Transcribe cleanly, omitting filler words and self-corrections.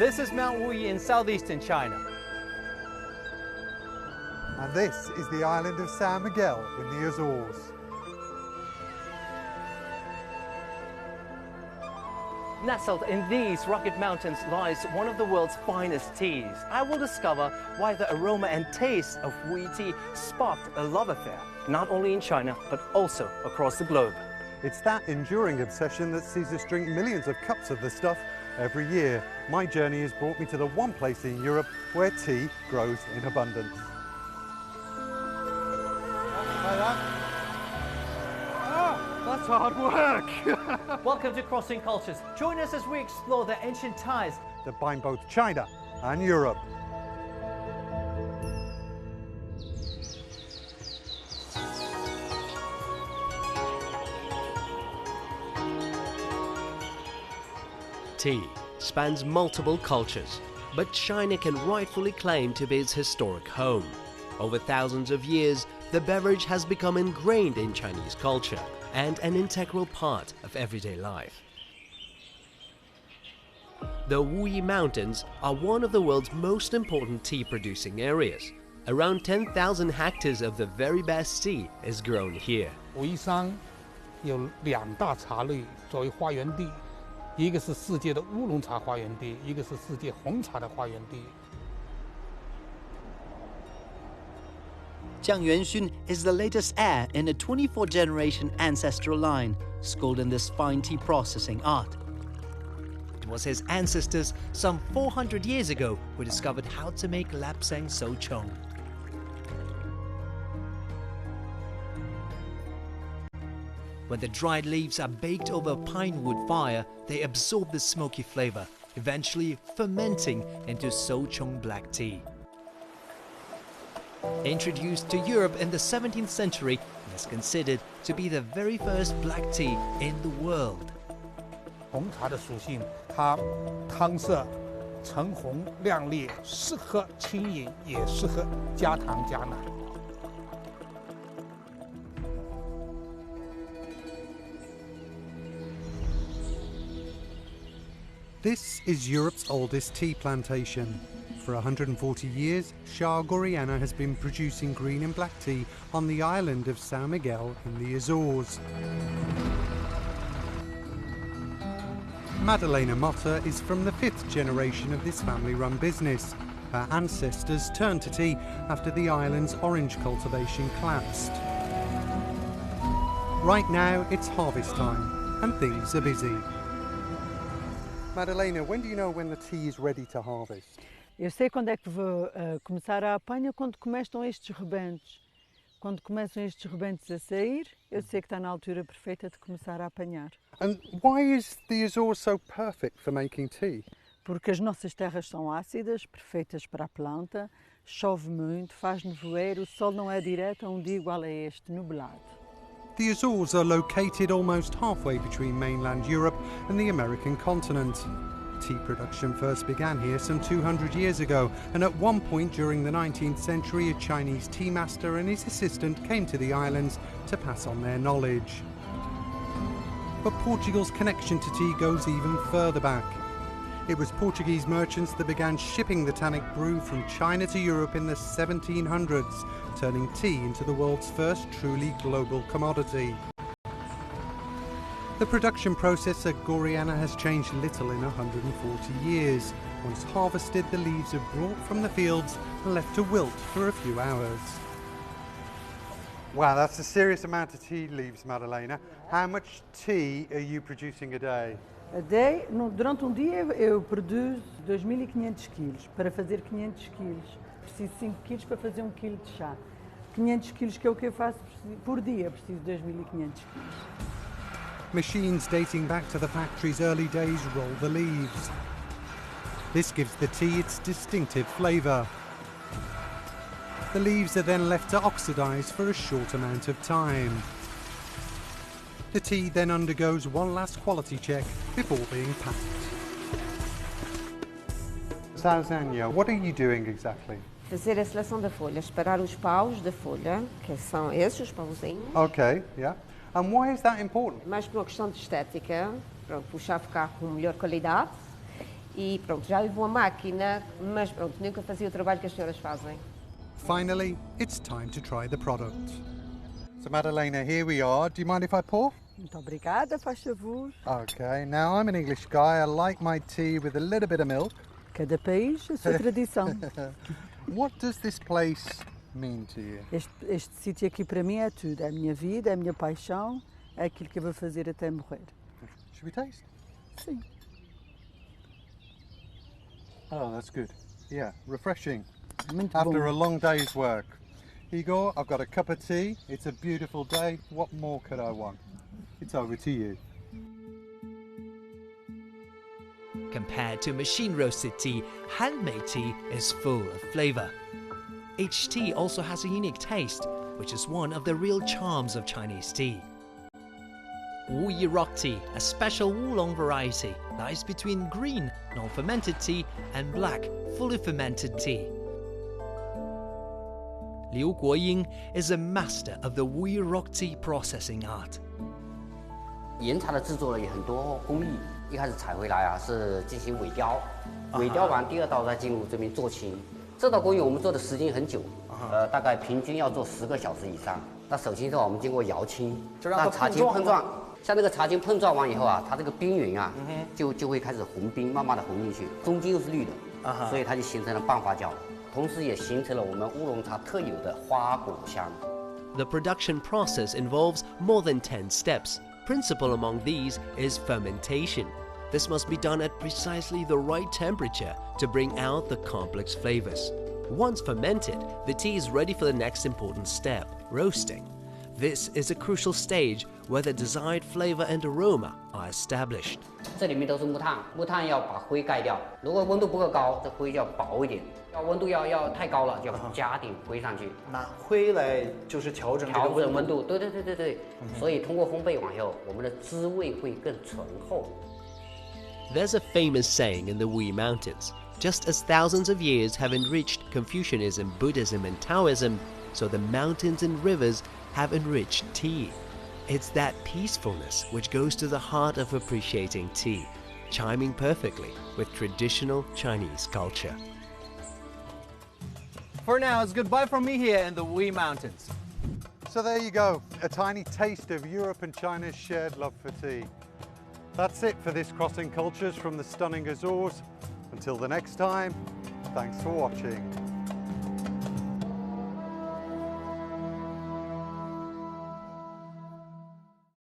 This is Mount Wuyi in southeastern China. And this is the island of San Miguel in the Azores. Nestled in these rugged mountains lies one of the world's finest teas. I will discover why the aroma and taste of Wuyi tea sparked a love affair, not only in China, but also across the globe. It's that enduring obsession that sees us drink millions of cups of the stuff every year. My journey has brought me to the one place in Europe where tea grows in abundance. That's hard work! Welcome to Crossing Cultures. Join us as we explore the ancient ties that bind both China and Europe. Tea spans multiple cultures, but China can rightfully claim to be its historic home. Over thousands of years, the beverage has become ingrained in Chinese culture and an integral part of everyday life. The Wuyi Mountains are one of the world's most important tea-producing areas. Around 10,000 hectares of the very best tea is grown here. 武夷山有2大茶类作为发源地，一个是世界的乌龙茶发源地，一个是世界红茶的发源地。 Jiang Yuanxun is the latest heir in a 24-generation ancestral line, schooled in this fine tea processing art. It was his ancestors some 400 years ago who discovered how to make Lapsang Souchong. When the dried leaves are baked over a pine wood fire, they absorb the smoky flavor, eventually fermenting into Souchong black tea. Introduced to Europe in the 17th century, it is considered to be the very first black tea in the world. 红茶的属性，它汤色橙红亮丽，适合轻饮，也适合加糖加奶。 This is Europe's oldest tea plantation. For 140 years, Shah Goriana has been producing green and black tea on the island of San Miguel in the Azores. Madalena Motta is from the 5th generation of this family-run business. Her ancestors turned to tea after the island's orange cultivation collapsed. Right now, it's harvest time, and things are busy. Madalena, when do you know when the tea is ready to harvest? Eu sei quando é que vou começar a apanha, quando começam estes rebentos. Quando começam estes rebentos a sair, eu sei que está na altura perfeita de começar a apanhar. And why is the Azores so perfect for making tea? Porque as nossas terras são ácidas, perfeitas para a planta, chove muito, faz nevoeiro, o sol não é direto a um dia igual a este, nublado. The Azores are located almost halfway between mainland Europe and the American continent. Tea production first began here some 200 years ago, and at one point during the 19th century a Chinese tea master and his assistant came to the islands to pass on their knowledge. But Portugal's connection to tea goes even further back. It was Portuguese merchants that began shipping the tannic brew from China to Europe in the 1700s, turning tea into the world's first truly global commodity. The production process at Goriana has changed little in 140 years. Once harvested, the leaves are brought from the fields and left to wilt for a few hours. Wow, that's a serious amount of tea leaves, Madalena. How much tea are you producing a day? Durante um dia eu produzo 2.500 quilos. Para fazer 500 quilos, preciso 5 quilos para fazer 1 quilo de chá. 500 quilos que é o que eu faço por dia, preciso de 2.500 quilos. Machines dating back to the factory's early days roll the leaves. This gives the tea its distinctive flavour. The leaves are then left to oxidise for a short amount of time. The tea then undergoes one last quality check before being packed. Zhao Zhanya, what are you doing exactly? Fazer a seleção da folha, separar os paus da folha, que são esses os pauzinhos. Okay, yeah. And why is that important? Mais por uma questão de estética, para o chá ficar com melhor qualidade. E pronto, já houve uma máquina, mas pronto, nunca fazia o trabalho que as senhoras fazem. Finally, it's time to try the product. So Madalena, here we are. Do you mind if I pour? Muito obrigada, faz favor. Okay, now I'm an English guy. I like my tea with a little bit of milk. Cada país a sua tradição. What does this place mean to you? Este sítio aqui para mim é tudo. É a minha vida, é a minha paixão, é aquilo que eu vou fazer até morrer. Should we taste? Sim. Oh, that's good. Yeah, refreshing. Muito After bom. a long day's work. Igor, I've got a cup of tea. It's a beautiful day. What more could I want? It's over to you. Compared to machine-roasted tea, handmade tea is full of flavor. Each tea also has a unique taste, which is one of the real charms of Chinese tea. Wuyi Rock Tea, a special Wulong variety, lies between green, non-fermented tea and black, fully fermented tea. Liu Guoying is a master of the Wuyi Rock Tea processing art. 岩茶的制作呢有很多工艺，一开始采回来啊是进行萎雕，萎雕完第二道再进入这边做青。这道工艺我们做的时间很久，大概平均要做10个小时以上。那首先的话，我们经过摇青，让茶青碰撞，像这个茶青碰撞完以后啊，它这个边缘啊就会开始红冰，慢慢的红进去，中间又是绿的，所以它就形成了半发酵，同时也形成了我们乌龙茶特有的花果香。The production process involves more than 10 steps. Principal among these is fermentation. This must be done at precisely the right temperature to bring out the complex flavors. Once fermented, the tea is ready for the next important step, roasting. This is a crucial stage where the desired flavor and aroma are established. 这里面都是木炭，木炭要把灰盖掉。如果温度不够高，这灰就要薄一点；温度要太高了，就要加点灰上去。拿灰来就是调整这个温度。对。所以通过烘焙完以后，我们的滋味会更醇厚。 There's a famous saying in the Wuyi Mountains: just as thousands of years have enriched Confucianism, Buddhism, and Taoism, so the mountains and rivers have enriched tea. It's that peacefulness which goes to the heart of appreciating tea, chiming perfectly with traditional Chinese culture. For now, it's goodbye from me here in the Wuyi Mountains. So there you go, a tiny taste of Europe and China's shared love for tea. That's it for this Crossing Cultures from the stunning Azores. Until the next time, thanks for watching.